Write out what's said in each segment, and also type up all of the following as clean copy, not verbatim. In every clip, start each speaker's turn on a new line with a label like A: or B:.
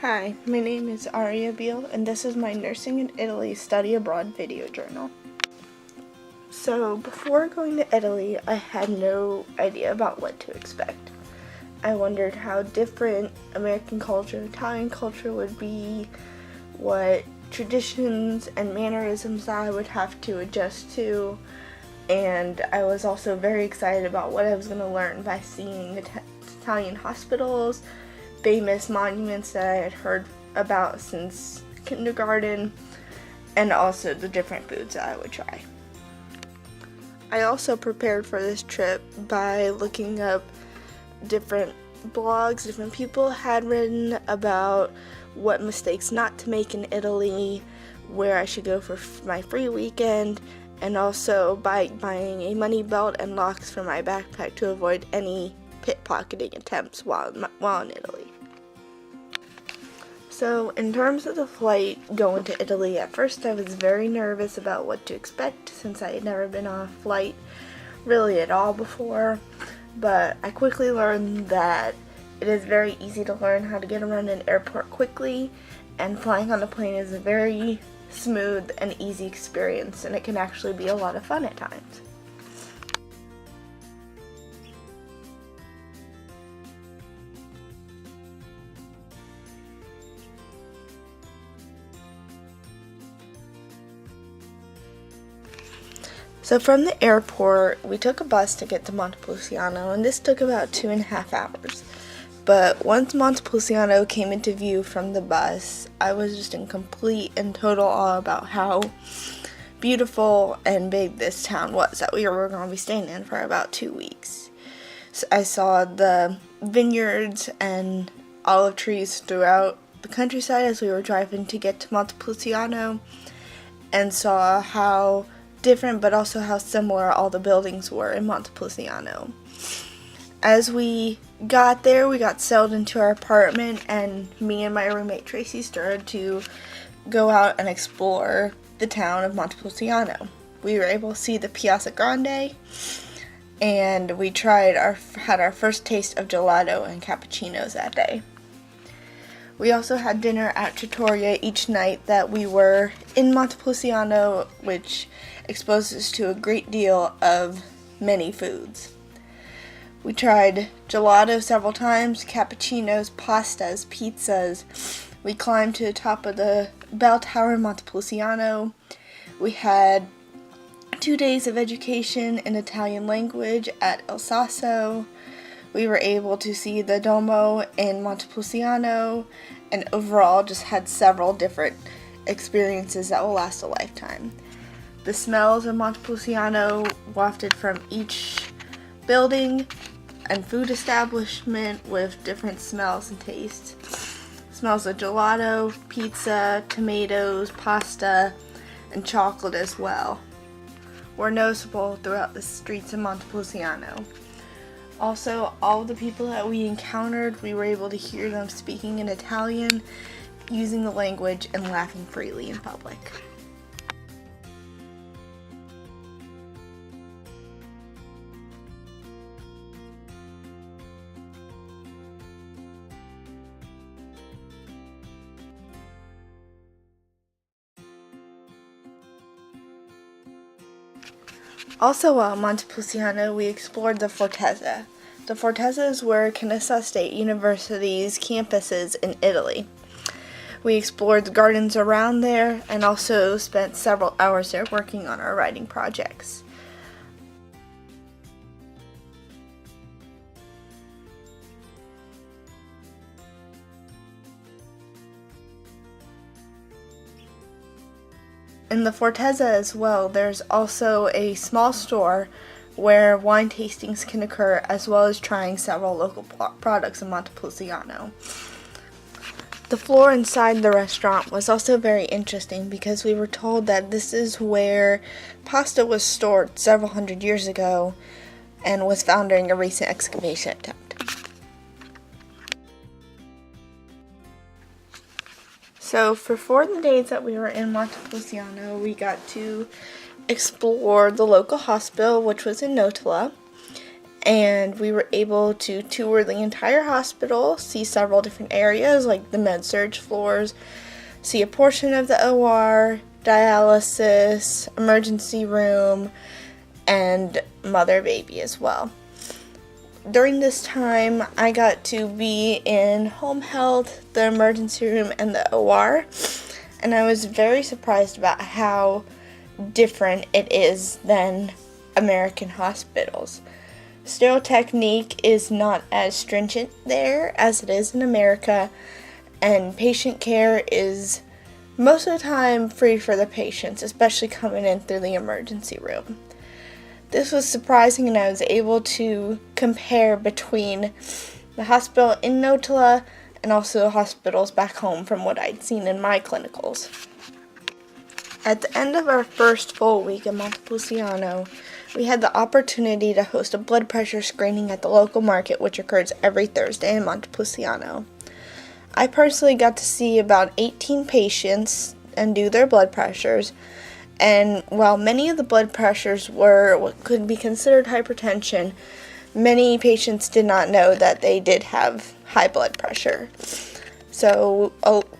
A: Hi, my name is Aria Beal, and this is my Nursing in Italy Study Abroad video journal. So, before going to Italy, I had no idea about what to expect. I wondered how different American culture, Italian culture would be, what traditions and mannerisms I would have to adjust to, and I was also very excited about what I was going to learn by seeing Italian hospitals, famous monuments that I had heard about since kindergarten, and also the different foods that I would try. I also prepared for this trip by looking up different blogs different people had written about what mistakes not to make in Italy, where I should go for my free weekend, and also by buying a money belt and locks for my backpack to avoid any pickpocketing attempts while in Italy. So, in terms of the flight going to Italy, at first I was very nervous about what to expect since I had never been on a flight really at all before, but I quickly learned that it is very easy to learn how to get around an airport quickly, and flying on a plane is a very smooth and easy experience, and it can actually be a lot of fun at times. So from the airport, we took a bus to get to Montepulciano, and this took about 2.5 hours. But once Montepulciano came into view from the bus, I was just in complete and total awe about how beautiful and big this town was that we were going to be staying in for about 2 weeks. So I saw the vineyards and olive trees throughout the countryside as we were driving to get to Montepulciano, and saw how different but also how similar all the buildings were in Montepulciano. As we got there, we got settled into our apartment, and me and my roommate Tracy started to go out and explore the town of Montepulciano. We were able to see the Piazza Grande, and we had our first taste of gelato and cappuccinos that day. We also had dinner at Trattoria each night that we were in Montepulciano, which exposed us to a great deal of many foods. We tried gelato several times, cappuccinos, pastas, pizzas. We climbed to the top of the bell tower in Montepulciano. We had 2 days of education in Italian language at El Sasso. We were able to see the Duomo in Montepulciano, and overall just had several different experiences that will last a lifetime. The smells of Montepulciano wafted from each building and food establishment with different smells and tastes. Smells of gelato, pizza, tomatoes, pasta, and chocolate as well were noticeable throughout the streets of Montepulciano. Also, all of the people that we encountered, we were able to hear them speaking in Italian, using the language, and laughing freely in public. Also while at Montepulciano, we explored the Fortezza. The Fortezza is where Canessa State University's campus is in Italy. We explored the gardens around there and also spent several hours there working on our writing projects. In the Fortezza as well, there's also a small store where wine tastings can occur, as well as trying several local products in Montepulciano. The floor inside the restaurant was also very interesting because we were told that this is where pasta was stored several hundred years ago and was found during a recent excavation attempt. So for 4 days that we were in Montepulciano, we got to explore the local hospital, which was in Notola, and we were able to tour the entire hospital, see several different areas like the med-surg floors, see a portion of the OR, dialysis, emergency room, and mother-baby as well. During this time, I got to be in home health, the emergency room, and the OR, and I was very surprised about how different it is than American hospitals. Sterile technique is not as stringent there as it is in America, and patient care is most of the time free for the patients, especially coming in through the emergency room. This was surprising, and I was able to compare between the hospital in Notila and also hospitals back home from what I'd seen in my clinicals. At the end of our first full week in Montepulciano, we had the opportunity to host a blood pressure screening at the local market, which occurs every Thursday in Montepulciano. I personally got to see about 18 patients and do their blood pressures, and while many of the blood pressures were what could be considered hypertension, many patients did not know that they did have high blood pressure. So,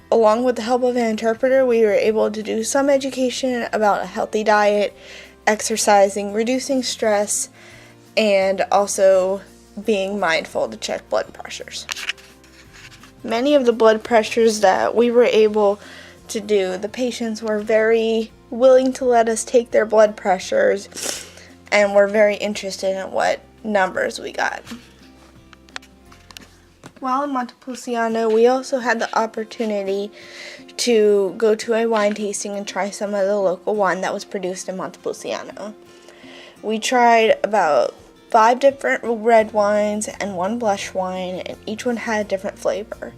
A: along with the help of an interpreter, we were able to do some education about a healthy diet, exercising, reducing stress, and also being mindful to check blood pressures. Many of the blood pressures that we were able to do, the patients were very willing to let us take their blood pressures and were very interested in what numbers we got. While in Montepulciano, we also had the opportunity to go to a wine tasting and try some of the local wine that was produced in Montepulciano. We tried about 5 different red wines and 1 blush wine, and each one had a different flavor.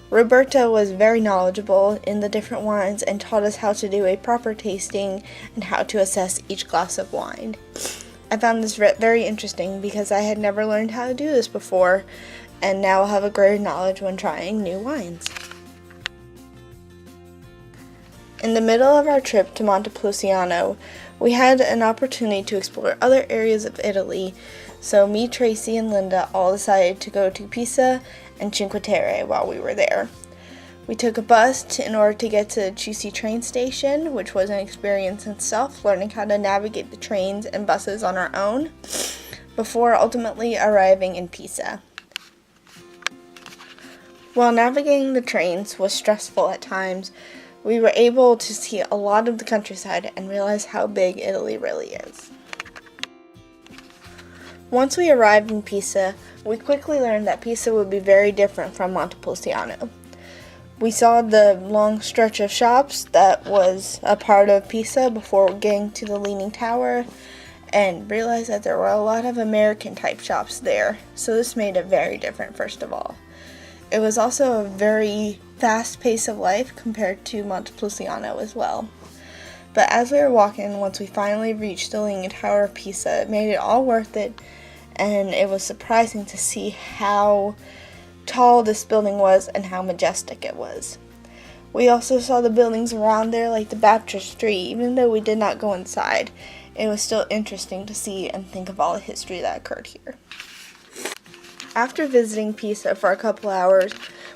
A: Roberta was very knowledgeable in the different wines and taught us how to do a proper tasting and how to assess each glass of wine. I found this very interesting because I had never learned how to do this before, and now I'll have a greater knowledge when trying new wines. In the middle of our trip to Montepulciano, we had an opportunity to explore other areas of Italy, so me, Tracy, and Linda all decided to go to Pisa and Cinque Terre while we were there. We took a bus in order to get to the Chiusi train station, which was an experience in itself, learning how to navigate the trains and buses on our own, before ultimately arriving in Pisa. While navigating the trains was stressful at times, we were able to see a lot of the countryside and realize how big Italy really is. Once we arrived in Pisa, we quickly learned that Pisa would be very different from Montepulciano. We saw the long stretch of shops that was a part of Pisa before getting to the Leaning Tower, and realized that there were a lot of American type shops there, so this made it very different first of all. It was also a very fast pace of life compared to Montepulciano as well. But as we were walking, once we finally reached the Leaning Tower of Pisa, it made it all worth it, and it was surprising to see how tall this building was and how majestic it was. We also saw the buildings around there like the baptistry. Even though we did not go inside, it was still interesting to see and think of all the history that occurred here. After visiting Pisa for a couple hours,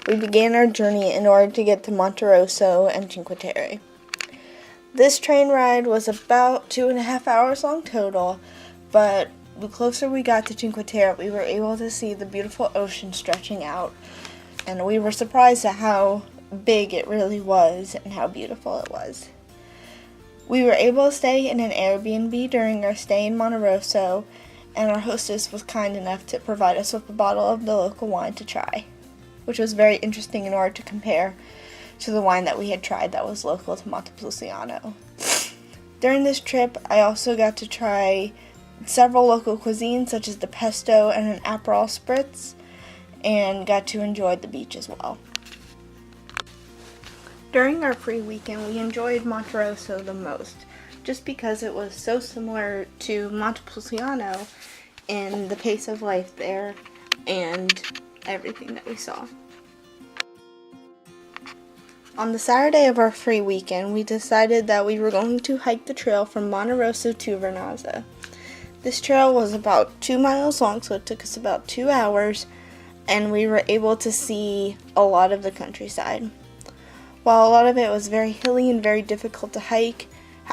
A: we began our journey in order to get to Monterosso and Cinque Terre. This train ride was about 2.5 hours long total, but the closer we got to Cinque Terre, we were able to see the beautiful ocean stretching out, and we were surprised at how big it really was and how beautiful it was. We were able to stay in an Airbnb during our stay in Monterosso, and our hostess was kind enough to provide us with a bottle of the local wine to try, which was very interesting in order to compare to the wine that we had tried that was local to Montepulciano. During this trip, I also got to try several local cuisines such as the pesto and an Aperol spritz, and got to enjoy the beach as well. During our free weekend, we enjoyed Monterosso the most, just because it was so similar to Montepulciano in the pace of life there and everything that we saw. On the Saturday of our free weekend, we decided that we were going to hike the trail from Monterosso to Vernazza. This trail was about 2 miles long, so it took us about 2 hours, and we were able to see a lot of the countryside. While a lot of it was very hilly and very difficult to hike,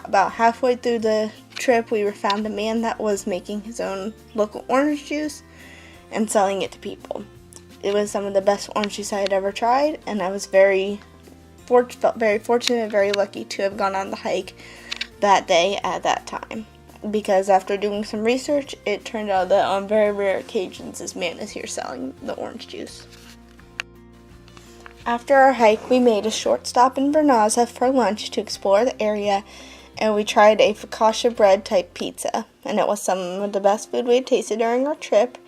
A: about halfway through the trip we found a man that was making his own local orange juice and selling it to people. It was some of the best orange juice I had ever tried, and I was felt very fortunate, very lucky to have gone on the hike that day at that time. Because after doing some research, it turned out that on very rare occasions this man is here selling the orange juice. After our hike, we made a short stop in Vernaza for lunch to explore the area, and we tried a focaccia bread type pizza, and it was some of the best food we had tasted during our trip,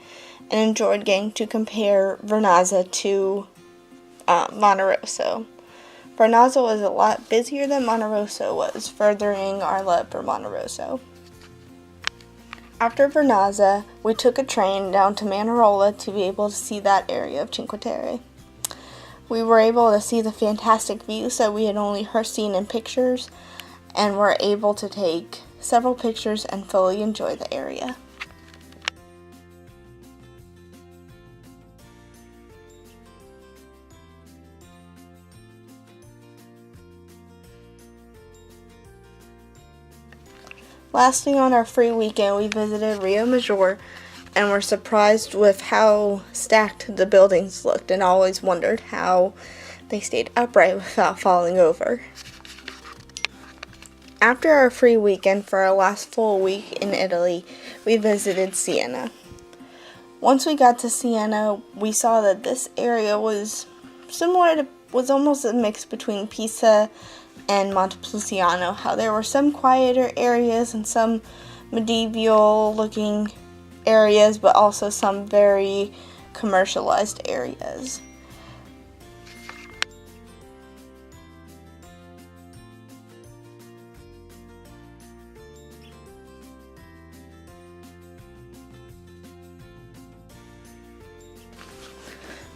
A: and enjoyed getting to compare Vernaza to Monte Rosso. Vernaza was a lot busier than Monte Rosso was, furthering our love for Monte Rosso. After Vernaza, we took a train down to Manarola to be able to see that area of Cinque Terre. We were able to see the fantastic views that we had only seen in pictures, and were able to take several pictures and fully enjoy the area. Lastly, on our free weekend, we visited Rio Maggiore and were surprised with how stacked the buildings looked, and always wondered how they stayed upright without falling over. After our free weekend for our last full week in Italy, we visited Siena. Once we got to Siena, we saw that this area was almost a mix between Pisa and Montepulciano, how there were some quieter areas and some medieval looking areas, but also some very commercialized areas.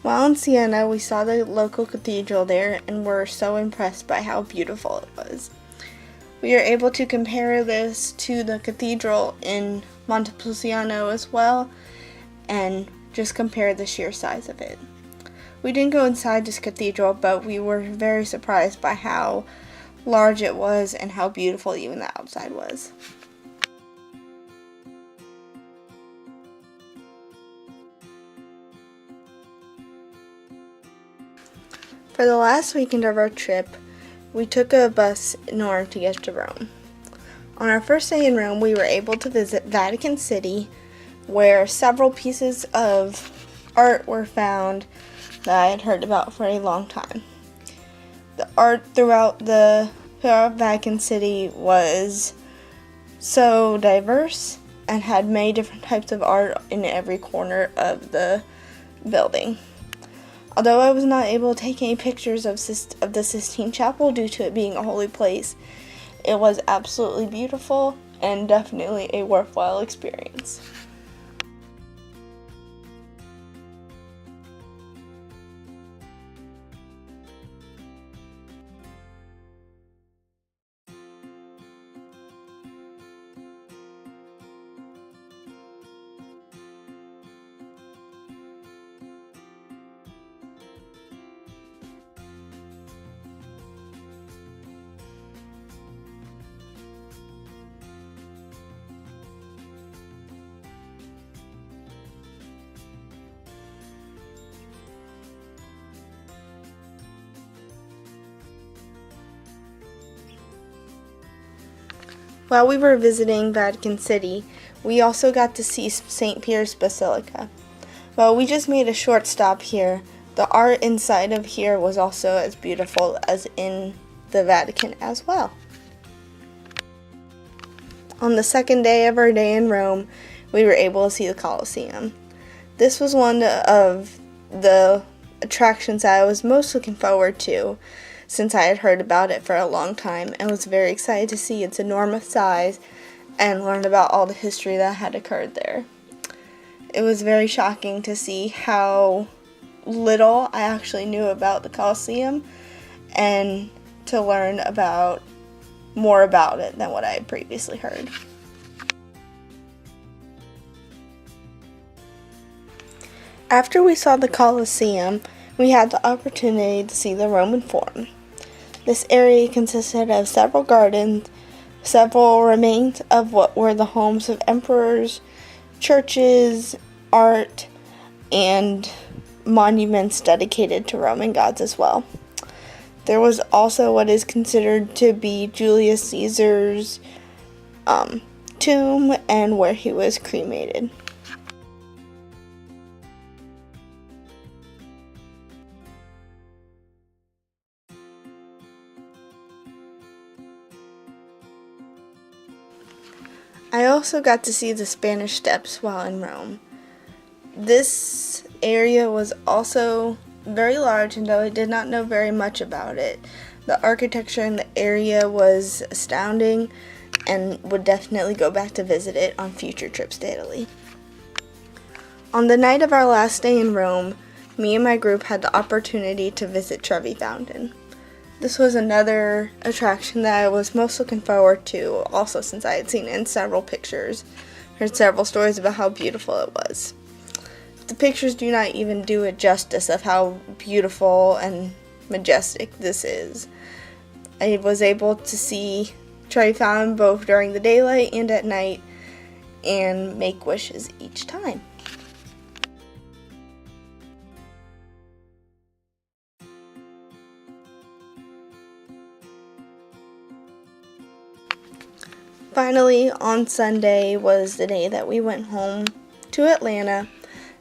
A: While in Siena, we saw the local cathedral there and were so impressed by how beautiful it was. We were able to compare this to the cathedral in Montepulciano as well, and just compare the sheer size of it. We didn't go inside this cathedral, but we were very surprised by how large it was and how beautiful even the outside was. For the last weekend of our trip, we took a bus in order to get to Rome. On our first day in Rome, we were able to visit Vatican City, where several pieces of art were found that I had heard about for a long time. The art throughout Vatican City was so diverse and had many different types of art in every corner of the building. Although I was not able to take any pictures of the Sistine Chapel due to it being a holy place, it was absolutely beautiful and definitely a worthwhile experience. While we were visiting Vatican City, we also got to see St. Peter's Basilica. While we just made a short stop here, the art inside of here was also as beautiful as in the Vatican as well. On the second day of our day in Rome, we were able to see the Colosseum. This was one of the attractions that I was most looking forward to, since I had heard about it for a long time and was very excited to see its enormous size and learn about all the history that had occurred there. It was very shocking to see how little I actually knew about the Colosseum and to learn more about it than what I had previously heard. After we saw the Colosseum, we had the opportunity to see the Roman Forum. This area consisted of several gardens, several remains of what were the homes of emperors, churches, art, and monuments dedicated to Roman gods as well. There was also what is considered to be Julius Caesar's tomb and where he was cremated. I also got to see the Spanish Steps while in Rome. This area was also very large, and though I did not know very much about it, the architecture in the area was astounding and would definitely go back to visit it on future trips to Italy. On the night of our last day in Rome, me and my group had the opportunity to visit Trevi Fountain. This was another attraction that I was most looking forward to, also since I had seen it in several pictures, heard several stories about how beautiful it was. The pictures do not even do it justice of how beautiful and majestic this is. I was able to see Trevi Fountain both during the daylight and at night and make wishes each time. Finally, on Sunday was the day that we went home to Atlanta,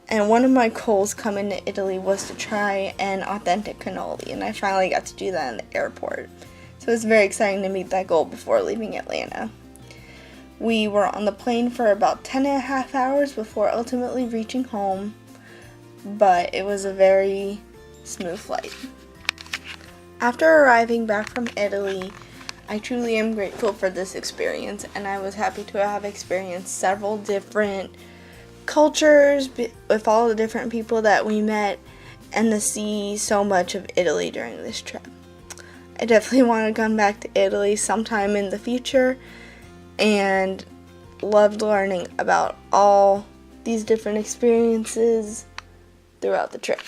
A: and one of my goals coming to Italy was to try an authentic cannoli, and I finally got to do that in the airport. So it was very exciting to meet that goal before leaving Atlanta. We were on the plane for about 10 and a half hours before ultimately reaching home, but it was a very smooth flight. After arriving back from Italy, I truly am grateful for this experience, and I was happy to have experienced several different cultures with all the different people that we met and to see so much of Italy during this trip. I definitely want to come back to Italy sometime in the future and loved learning about all these different experiences throughout the trip.